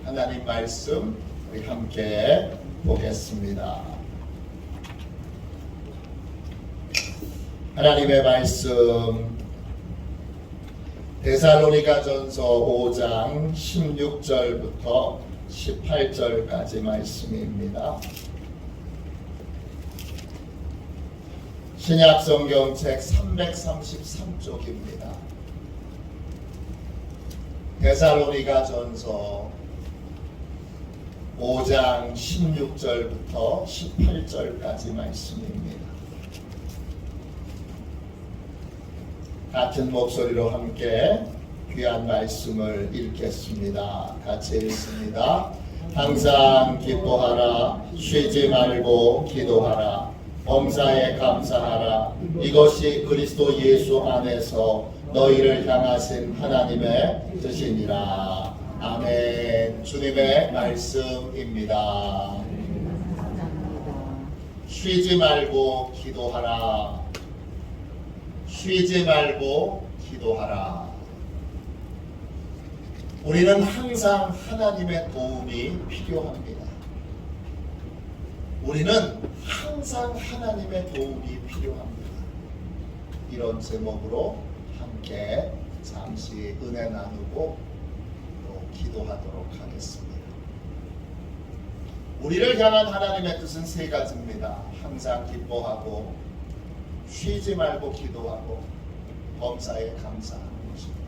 하나님 말씀 우리 함께 보겠습니다. 하나님의 말씀 데살로니가전서 5장 16절부터 18절까지 말씀입니다. 신약성경책 333쪽입니다. 데살로니가전서 5장 16절부터 18절까지 말씀입니다. 같은 목소리로 함께 귀한 말씀을 읽겠습니다. 같이 읽습니다. 항상 기뻐하라. 쉬지 말고 기도하라. 범사에 감사하라. 이것이 그리스도 예수 안에서 너희를 향하신 하나님의 뜻이니라. 아멘. 주님의 말씀입니다. 쉬지 말고 기도하라. 쉬지 말고 기도하라. 우리는 항상 하나님의 도움이 필요합니다. 우리는 항상 하나님의 도움이 필요합니다. 이런 제목으로 함께 잠시 은혜 나누고 또 기도하도록 하겠습니다. 우리를 향한 하나님의 뜻은 세 가지입니다. 항상 기뻐하고 쉬지 말고 기도하고 범사에 감사하는 것입니다.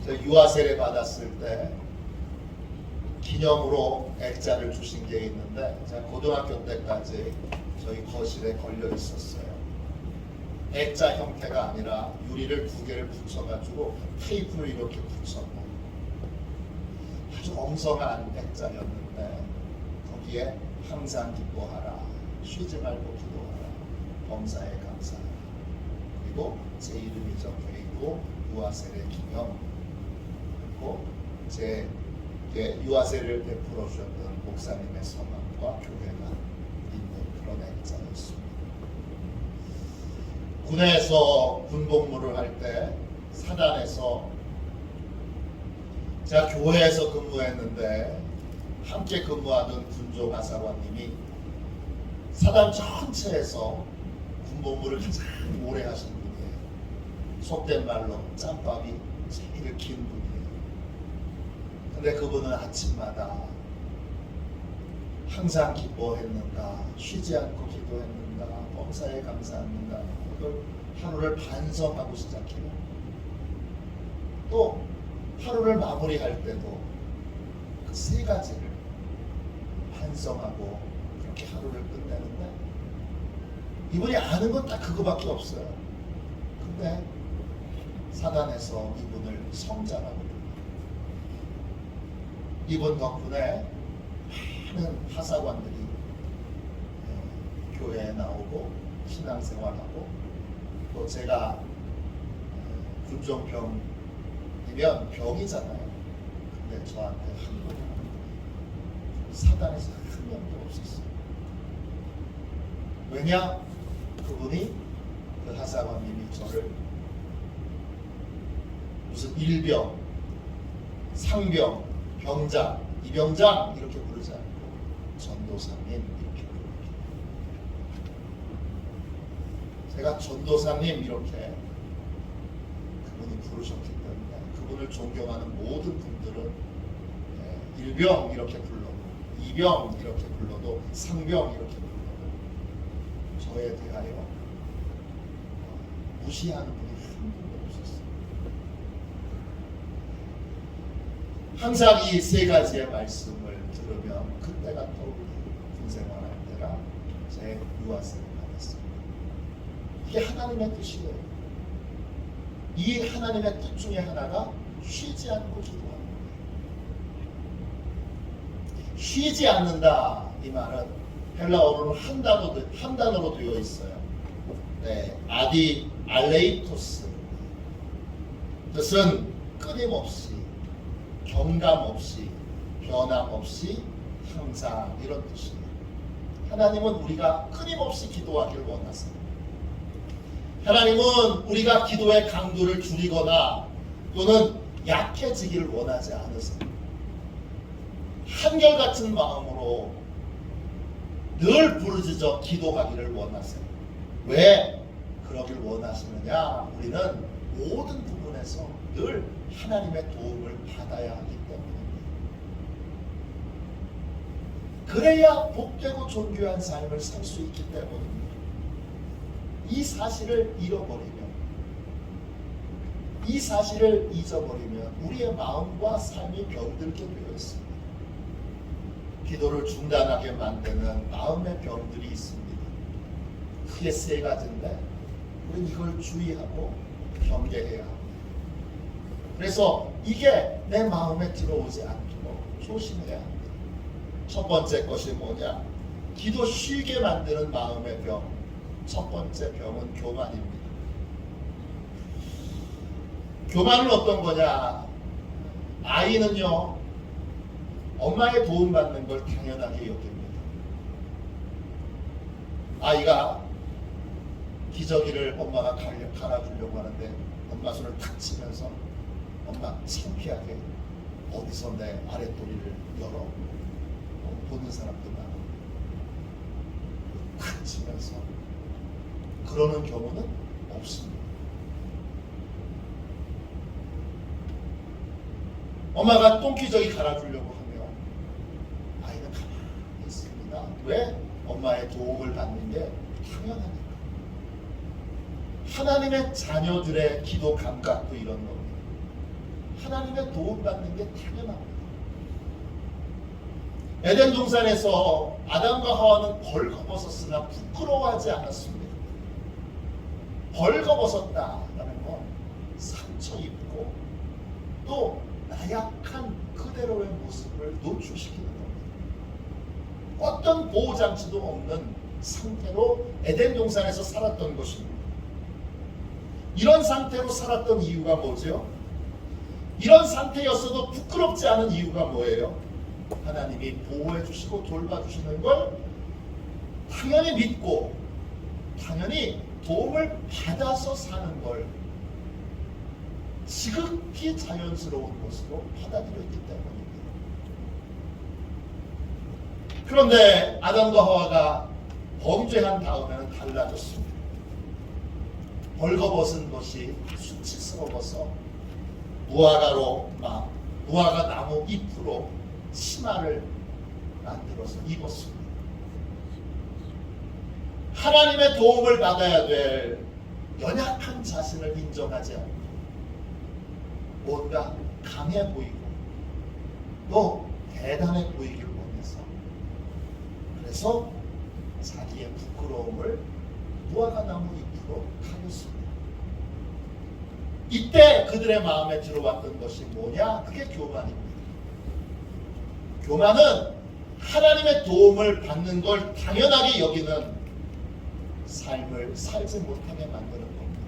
제가 유아 세례 받았을 때 기념으로 액자를 주신 게 있는데 제가 고등학교 때까지 저희 거실에 걸려 있었어요. 액자 형태가 아니라 유리를 두 개를 붙여가지고 테이프를 이렇게 붙였고 아주 엉성한 액자였는데 거기에 항상 기뻐하라. 쉬지 말고 기도하라. 범사에 감사하라. 그리고 제 이름이 적혀있고 유아세례 기념, 그리고 제 유아세례를 베풀어 주셨던 목사님의 성함과 교회가 있는 그런 액자였습니다. 군에서 군복무를 할 때 사단에서 제가 교회에서 근무했는데 함께 근무하던 군조 가사관님이 사단 전체에서 군복무를 가장 오래 하신 분이에요. 속된 말로 짬밥이 제일 긴 분이에요. 근데 그분은 아침마다 항상 기뻐했는가, 쉬지 않고 기도했는가, 범사에 감사했는가, 그걸 하루를 반성하고 시작해요. 또 하루를 마무리할 때도 그 세 가지를 반성하고 그렇게 하루를 끝내는데 이분이 아는 건 딱 그거밖에 없어요. 근데 사단에서 이분을 성자라고 합니다. 이분 덕분에 많은 하사관들이 교회에 나오고 신앙생활하고 또 제가 군종병이면 병이잖아요. 근데 저한테 한 명도 사단에서 한 명도 없었어요. 왜냐? 그분이 그 하사관님이 저를 무슨 일병, 상병, 병장, 이병장 이렇게 부르지 않고 전도사님 이렇게 부릅니다. 제가 전도사님 이렇게 그분이 부르셨기 때문에 그분을 존경하는 모든 분들은 일병 이렇게 불러도, 이병 이렇게 불러도, 상병 이렇게 불러도 저에 대하여 무시하는 분이 한 분도 없었어요. 항상 이 세 가지의 말씀을 들으면 그때가 떠오르고 군생활할 때가 제 유아세를 받았습니다. 이게 하나님의 뜻이에요. 이 하나님의 뜻 중에 하나가 쉬지 않고 기도하는 거예요. 쉬지 않는다 이 말은 헬라어로는 한 단어로 되어 있어요. 네, 아디 알레이토스. 뜻은 끊임없이, 경감없이, 변함없이, 항상 이런 뜻이에요. 하나님은 우리가 끊임없이 기도하기를 원하세요. 하나님은 우리가 기도의 강도를 줄이거나 또는 약해지기를 원하지 않으세요. 한결같은 마음으로 늘 부르짖어 기도하기를 원하세요. 왜 그러길 원하시느냐? 우리는 모든 부분에서 늘 하나님의 도움을 받아야 하기 때문입니다. 그래야 복되고 존귀한 삶을 살 수 있기 때문입니다. 이 사실을 잃어버리면, 이 사실을 잊어버리면 우리의 마음과 삶이 병들게 되어 있습니다. 기도를 중단하게 만드는 마음의 병들이 있습니다. 크게 세 가지인데 우리는 이걸 주의하고 경계해야 합니다. 그래서 이게 내 마음에 들어오지 않도록 조심해야 합니다. 첫 번째 것이 뭐냐? 기도 쉬게 만드는 마음의 병. 첫 번째 병은 교만입니다. 교만은 어떤 거냐? 아이는요, 엄마의 도움받는 걸 당연하게 여깁니다. 아이가 기저귀를 엄마가 갈아주려고 하는데 엄마 손을 탁 치면서 엄마 창피하게 어디서 내 아랫도리를 열어 보는 사람들 많아. 탁 치면서 그러는 경우는 없습니다. 엄마가 똥기저귀 갈아주려고 하면 아이는 가만히 있습니다. 왜? 엄마의 도움을 받는 게 당연하니까. 하나님의 자녀들의 기도 감각도 이런 겁니다. 하나님의 도움 받는 게 당연합니다. 에덴 동산에서 아담과 하와는 벌거벗었으나 부끄러워하지 않았습니다. 벌거벗었다라는 건 상처 입고 또 나약한 그대로의 모습을 노출시키는 겁니다. 어떤 보호장치도 없는 상태로 에덴 동산에서 살았던 것입니다. 이런 상태로 살았던 이유가 뭐죠? 이런 상태였어도 부끄럽지 않은 이유가 뭐예요? 하나님이 보호해 주시고 돌봐 주시는 걸 당연히 믿고 당연히 도움을 받아서 사는 걸 지극히 자연스러운 것으로 받아들였기 때문입니다. 그런데 아담과 하와가 범죄한 다음에는 달라졌습니다. 벌거벗은 것이 수치스러워서 무화과 나무 잎으로 치마를 만들어서 입었습니다. 하나님의 도움을 받아야 될 연약한 자신을 인정하지 않고 뭔가 강해 보이고 또 대단해 보이길 원해서 그래서 자기의 부끄러움을 무화과 나무 잎으로 가렸습니다. 이때 그들의 마음에 들어왔던 것이 뭐냐? 그게 교만입니다. 교만은 하나님의 도움을 받는 걸 당연하게 여기는 삶을 살지 못하게 만드는 겁니다.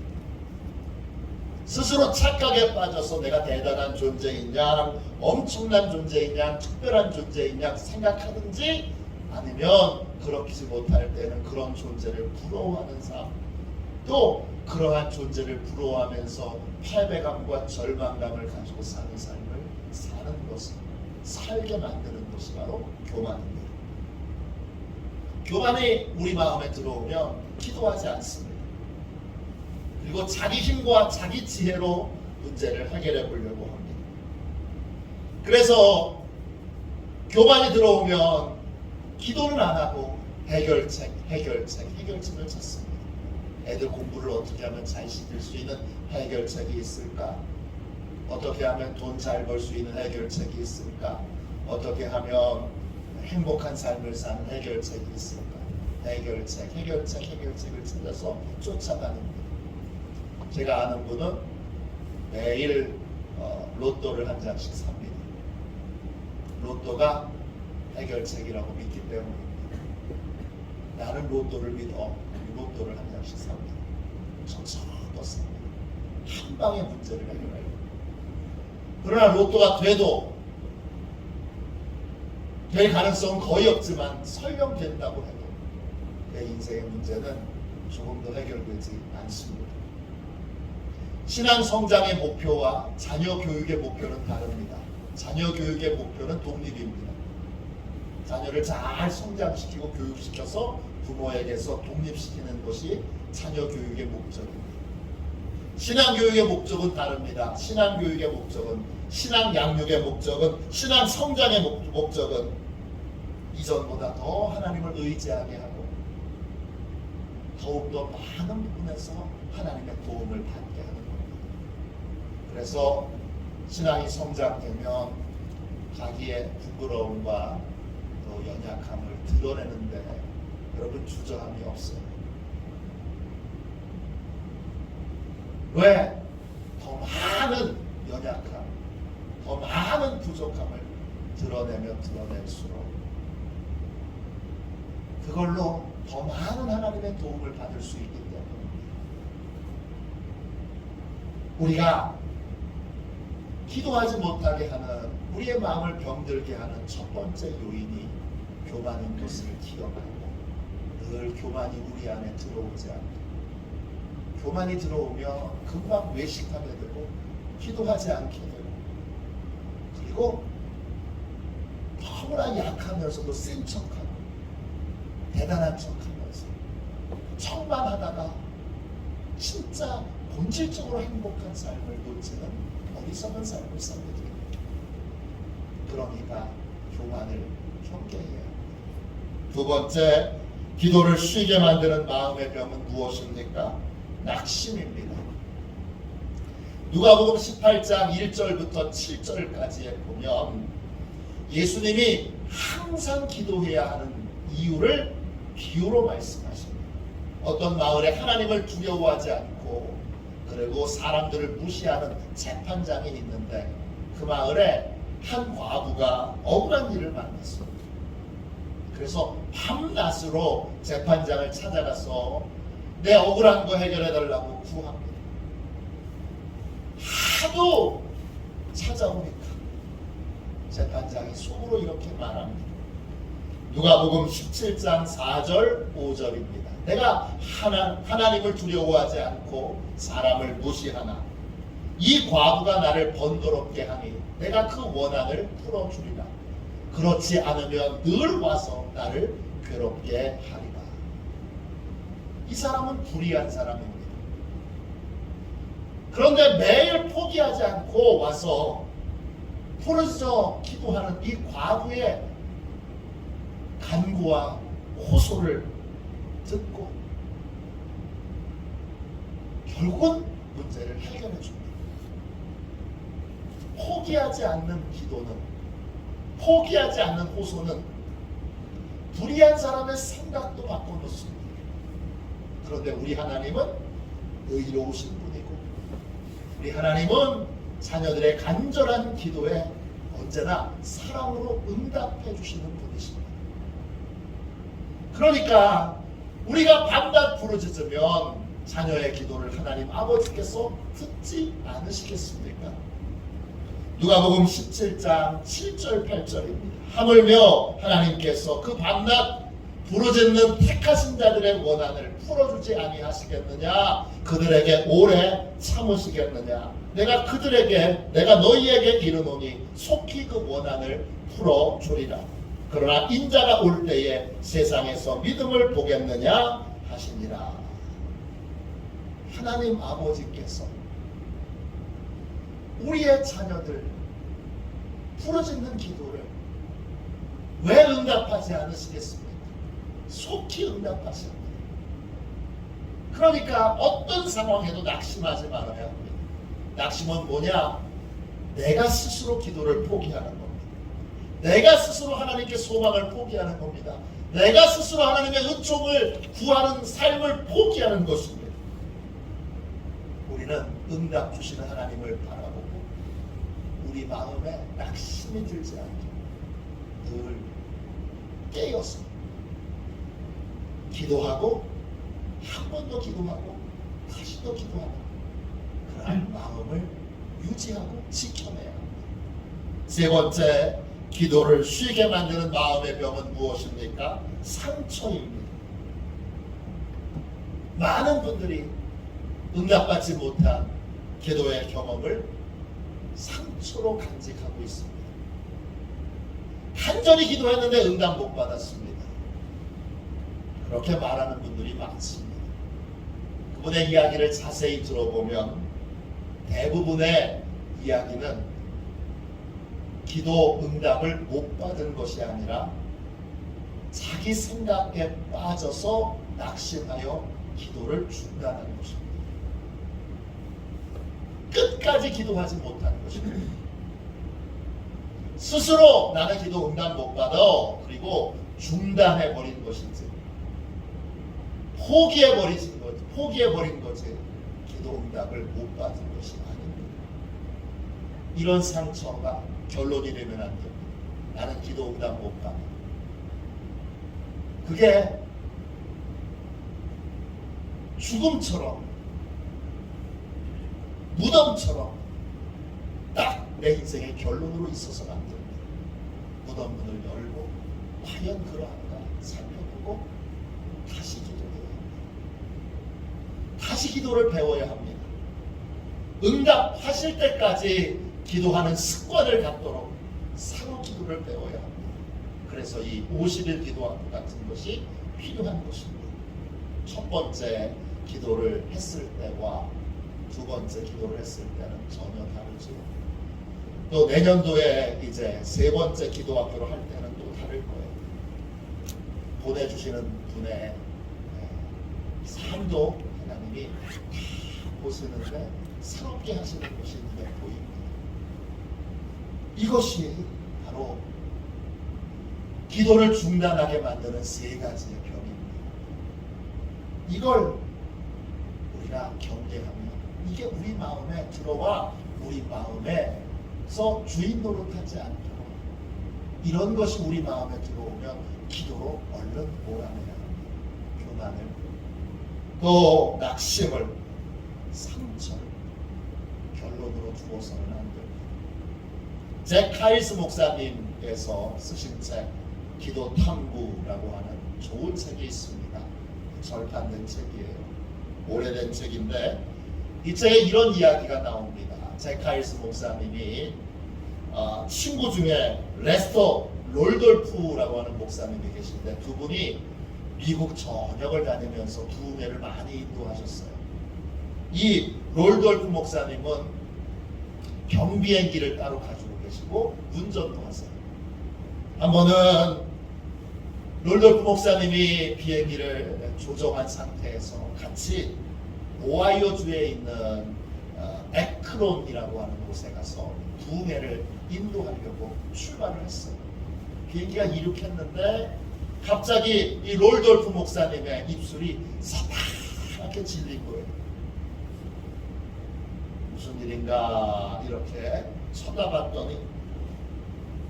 스스로 착각에 빠져서 내가 대단한 존재이냐, 엄청난 존재이냐, 특별한 존재이냐 생각하든지 아니면 그렇지 못할 때는 그런 존재를 부러워하는 삶, 또 그러한 존재를 부러워하면서 패배감과 절망감을 가지고 사는 삶을 사는 것을 살게 만드는 것이 바로 교만입니다. 교만이 우리 마음에 들어오면 기도하지 않습니다. 그리고 자기 힘과 자기 지혜로 문제를 해결해 보려고 합니다. 그래서 교만이 들어오면 기도는 안 하고 해결책을 찾습니다. 애들 공부를 어떻게 하면 잘 시킬 수 있는 해결책이 있을까? 어떻게 하면 돈 잘 벌 수 있는 해결책이 있을까? 어떻게 하면 행복한 삶을 사는 해결책이 있을까? 해결책을 찾아서 쫓아다닙니다. 제가 아는 분은 매일 로또를 한 장씩 삽니다. 로또가 해결책이라고 믿기 때문입니다. 나는 로또를 믿어 로또를 한 장씩 삽니다. 천천히 삽니다. 한 방에 문제를 해결해요. 그러나 로또가 돼도 될 가능성은 거의 없지만 설령 된다고 해도 내 인생의 문제는 조금 더 해결되지 않습니다. 신앙 성장의 목표와 자녀 교육의 목표는 다릅니다. 자녀 교육의 목표는 독립입니다. 자녀를 잘 성장시키고 교육시켜서 부모에게서 독립시키는 것이 자녀 교육의 목적입니다. 신앙 교육의 목적은 다릅니다. 신앙 교육의 목적은, 신앙 양육의 목적은, 신앙 성장의 목적은 이전보다 더 하나님을 의지하게 하고 더욱더 많은 부분에서 하나님의 도움을 받게 하는 겁니다. 그래서 신앙이 성장되면 자기의 부끄러움과 또 연약함을 드러내는데 여러분 주저함이 없어요. 왜? 더 많은 연약함, 더 많은 부족함을 드러내면 드러낼수록 그걸로 더 많은 하나님의 도움을 받을 수 있기 때문입니다. 우리가 기도하지 못하게 하는, 우리의 마음을 병들게 하는 첫 번째 요인이 교만인 것을 기억하고 늘 교만이 우리 안에 들어오지 않고, 교만이 들어오면 금방 외식하게 되고 기도하지 않게 되고, 그리고 너무나 약하면서도 센 척하고 대단한 척하면서 척만 하다가 진짜 본질적으로 행복한 삶을 놓치는 어리석은 삶을 살게 됩니다. 그러니까 교만을 경계해야 합니다. 두 번째, 기도를 쉬게 만드는 마음의 병은 무엇입니까? 낙심입니다. 누가복음 18장 1절부터 7절까지에 보면 예수님이 항상 기도해야 하는 이유를 비유로 말씀하십니다. 어떤 마을에 하나님을 두려워하지 않고 그리고 사람들을 무시하는 재판장이 있는데 그 마을에 한 과부가 억울한 일을 만났습니다. 그래서 밤낮으로 재판장을 찾아가서 내 억울한 거 해결해달라고 구합니다. 하도 찾아오니까 재판장이 속으로 이렇게 말합니다. 누가복음 17장 4절 5절입니다. 내가 하나님을 두려워하지 않고 사람을 무시하나 이 과부가 나를 번거롭게 하니 내가 그 원한을 풀어주리라. 그렇지 않으면 늘 와서 나를 괴롭게 하리라. 이 사람은 불의한 사람입니다. 그런데 매일 포기하지 않고 와서 부르짖어 기도하는 이 과부의 간구와 호소를 듣고 결국은 문제를 해결해 줍니다. 포기하지 않는 기도는, 포기하지 않는 호소는 불의한 사람의 생각도 바꿔놓습니다. 그런데 우리 하나님은 의로우신 분이고 우리 하나님은 자녀들의 간절한 기도에 언제나 사랑으로 응답해 주시는 분이십니다. 그러니까 우리가 밤낮 부르짖으면 자녀의 기도를 하나님 아버지께서 듣지 않으시겠습니까? 누가복음 17장 7절 8절입니다. 하물며 하나님께서 그 밤낮 부르짖는 택하신 자들의 원한을 풀어주지 아니하시겠느냐? 그들에게 오래 참으시겠느냐? 내가 너희에게 이르노니 속히 그 원한을 풀어주리라. 그러나 인자가 올 때에 세상에서 믿음을 보겠느냐 하시니라. 하나님 아버지께서 우리의 자녀들 부르짖는 기도를 왜 응답하지 않으시겠습니까? 속히 응답하십니다. 그러니까 어떤 상황에도 낙심하지 말아야 합니다. 낙심은 뭐냐? 내가 스스로 기도를 포기하는 겁니다. 내가 스스로 하나님께 소망을 포기하는 겁니다. 내가 스스로 하나님의 은총을 구하는 삶을 포기하는 것입니다. 우리는 응답 주시는 하나님을 바라보고 우리 마음에 낙심이 들지 않게 늘 깨어서 기도하고 한 번 더 기도하고 다시 또 기도하고 그런 마음을 유지하고 지켜내야 합니다. 세 번째, 기도를 쉬게 만드는 마음의 병은 무엇입니까? 상처입니다. 많은 분들이 응답받지 못한 기도의 경험을 상처로 간직하고 있습니다. 간절히 기도했는데 응답 못 받았습니다. 그렇게 말하는 분들이 많습니다. 그분의 이야기를 자세히 들어보면 대부분의 이야기는 기도 응답을 못 받은 것이 아니라 자기 생각에 빠져서 낙심하여 기도를 중단한 것입니다. 끝까지 기도하지 못하는 것입니다. 스스로 나는 기도 응답 못 받아 그리고 중단해버린 것이지 포기해버린 거지 기도 응답을 못 받은 것이 아닙니다. 이런 상처가 결론이 되면 안 됩니다. 나는 기도 응답 못 받아. 그게 죽음처럼 무덤처럼 딱 내 인생의 결론으로 있어서는 안 됩니다. 무덤 문을 열고 과연 그러한가 살펴보고 다시 기도해야 합니다. 다시 기도를 배워야 합니다. 응답하실 때까지 기도하는 습관을 갖도록 사로 기도를 배워야 합니다. 그래서 이 50일 기도하고 같은 것이 필요한 것입니다. 첫 번째 기도를 했을 때와 두 번째 기도를 했을 때는 전혀 다르죠. 또 내년도에 이제 세 번째 기도학교를 할 때는 또 다를 거예요. 보내주시는 분의 삶도 하나님이 다 보시는데 새롭게 하시는 것이 눈에 보입니다. 이것이 바로 기도를 중단하게 만드는 세 가지의 병입니다. 이걸 우리가 경계하면 이게 우리 마음에 들어와 우리 마음에서 주인 노릇하지 않도록 이런 것이 우리 마음에 들어오면 기도로 얼른 몰아내야 합니다. 교만을 또 낙심을 상처를 결론으로 두어서는 안 됩니다. 잭 카일스 목사님께서 쓰신 책 기도 탐구라고 하는 좋은 책이 있습니다. 절판된 책이에요. 오래된 책인데 이 책에 이런 이야기가 나옵니다. 잭 카일스 목사님이 친구 중에 레스터 롤돌프라고 하는 목사님이 계신데 두 분이 미국 전역을 다니면서 부흥회를 많이 인도하셨어요. 이 롤돌프 목사님은 경비행기를 따로 가지고 계시고 운전도 하세요. 한 번은 롤돌프 목사님이 비행기를 조정한 상태에서 같이 오하이오주에 있는 에크론이라고 하는 곳에 가서 부흥회를 인도하려고 출발을 했어요. 비행기가 이륙했는데 갑자기 이 롤돌프 목사님의 입술이 새파랗게 질린 거예요. 무슨 일인가 이렇게 쳐다봤더니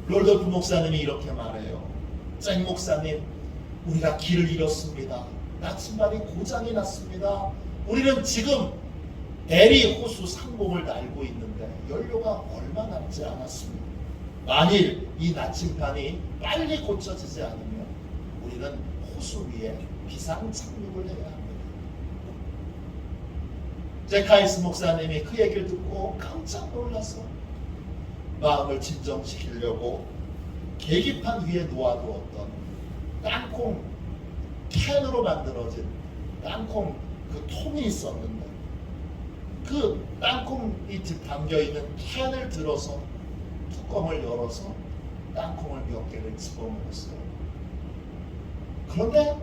롤돌프 목사님이 이렇게 말해요. 잭 목사님, 우리가 길을 잃었습니다. 나침반이 고장이 났습니다. 우리는 지금 에리 호수 상봉을 날고 있는데 연료가 얼마 남지 않았습니다. 만일 이 나침반이 빨리 고쳐지지 않으면 우리는 호수 위에 비상 착륙을 해야 합니다. 잭 카일스 목사님이 그 얘기를 듣고 깜짝 놀라서 마음을 진정시키려고 계기판 위에 놓아두었던 땅콩 캔으로 만들어진 땅콩 그 통이 있었는데 그 땅콩이 담겨있는 캔을 들어서 뚜껑을 열어서 땅콩을 몇 개를 집어먹었어요. 그런데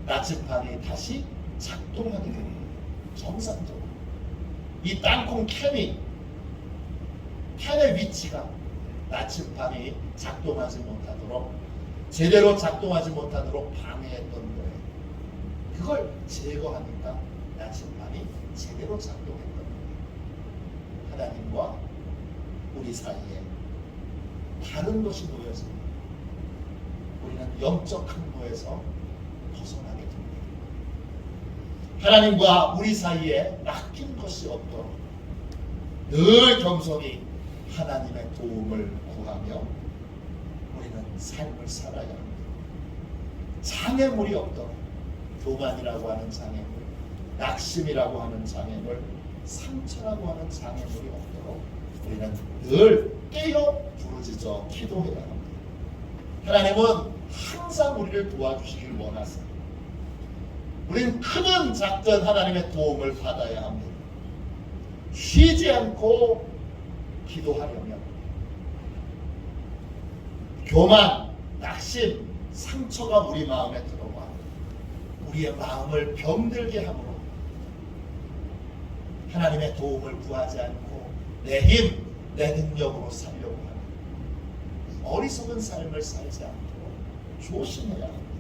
나침반이 다시 작동하게 됩니다. 정상적으로. 이 땅콩 캔의 위치가 나침반이 작동하지 못하도록 제대로 작동하지 못하도록 방해했던 거예요. 그걸 제거하니까 나침반이 제대로 작동했던 거예요. 하나님과 우리 사이에 다른 것이 놓여집니다. 우리는 영적 항로에서 벗어나게 됩니다. 하나님과 우리 사이에 맡긴 것이 없도록 늘 겸손히 하나님의 도움을 구하며 우리는 삶을 살아야 합니다. 장애물이 없도록 교만이라고 하는 장애물, 낙심이라고 하는 장애물, 상처라고 하는 장애물이 없도록 우리는 늘 깨어 부르짖어 기도해야 합니다. 하나님은 항상 우리를 도와주시길 원하세요. 우린 크든 작든 하나님의 도움을 받아야 합니다. 쉬지 않고 기도하려면 교만, 낙심, 상처가 우리 마음에 들어와 우리의 마음을 병들게 함으로 하나님의 도움을 구하지 않고 내 힘, 내 능력으로 살려고 하는 어리석은 삶을 살지 않도록 조심해야 합니다.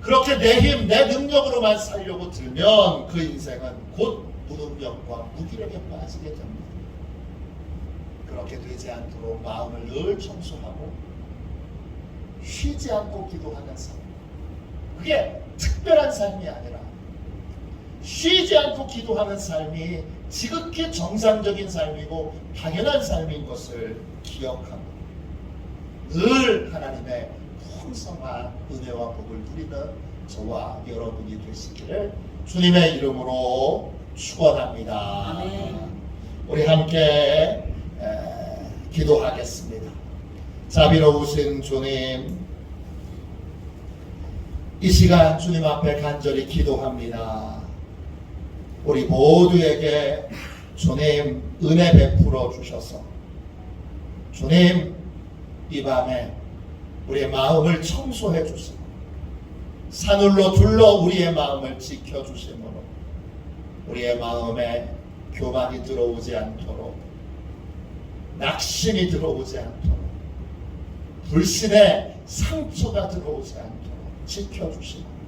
그렇게 내 힘, 내 능력으로만 살려고 들면 그 인생은 곧 무능력과 무기력에 빠지게 됩니다. 그렇게 되지 않도록 마음을 늘 청소하고 쉬지 않고 기도하는 삶, 그게 특별한 삶이 아니라 쉬지 않고 기도하는 삶이 지극히 정상적인 삶이고 당연한 삶인 것을 기억하고 늘 하나님의 풍성한 은혜와 복을 누리는 저와 여러분이 되시기를 주님의 이름으로 축원합니다. 아멘. 우리 함께 기도하겠습니다. 자비로우신 주님, 이 시간 주님 앞에 간절히 기도합니다. 우리 모두에게 주님 은혜 베풀어 주셔서 주님 이 밤에 우리의 마음을 청소해 주시고 산울로 둘러 우리의 마음을 지켜주심으로 우리의 마음에 교만이 들어오지 않도록 낙심이 들어오지 않도록 불신의 상처가 들어오지 않도록 지켜주시고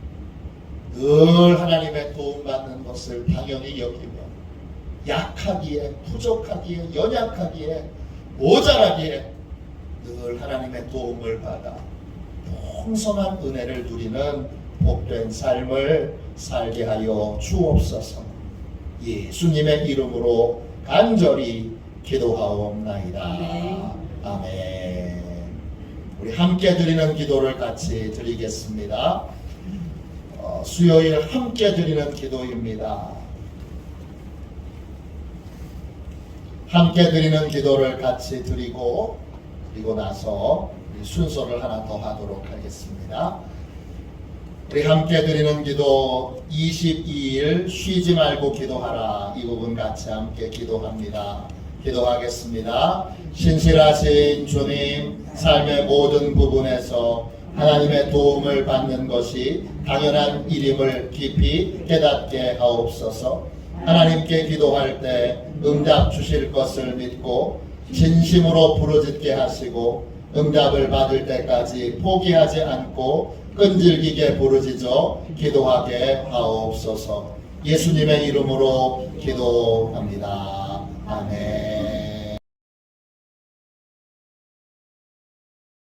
늘 하나님의 도움받는 것을 당연히 여기며 약하기에 부족하기에 연약하기에 모자라기에 늘 하나님의 도움을 받아 풍성한 은혜를 누리는 복된 삶을 살게 하여 주옵소서. 예수님의 이름으로 간절히 기도하옵나이다. 아멘. 아멘. 우리 함께 드리는 기도를 같이 드리겠습니다. 수요일 함께 드리는 기도입니다. 함께 드리는 기도를 같이 드리고 그리고 나서 우리 순서를 하나 더 하도록 하겠습니다. 우리 함께 드리는 기도 22일 쉬지 말고 기도하라, 이 부분 같이 함께 기도합니다. 기도하겠습니다. 신실하신 주님, 삶의 모든 부분에서 하나님의 도움을 받는 것이 당연한 일임을 깊이 깨닫게 하옵소서. 하나님께 기도할 때 응답 주실 것을 믿고 진심으로 부르짖게 하시고 응답을 받을 때까지 포기하지 않고 끈질기게 부르짖어 기도하게 하옵소서. 예수님의 이름으로 기도합니다. 아멘.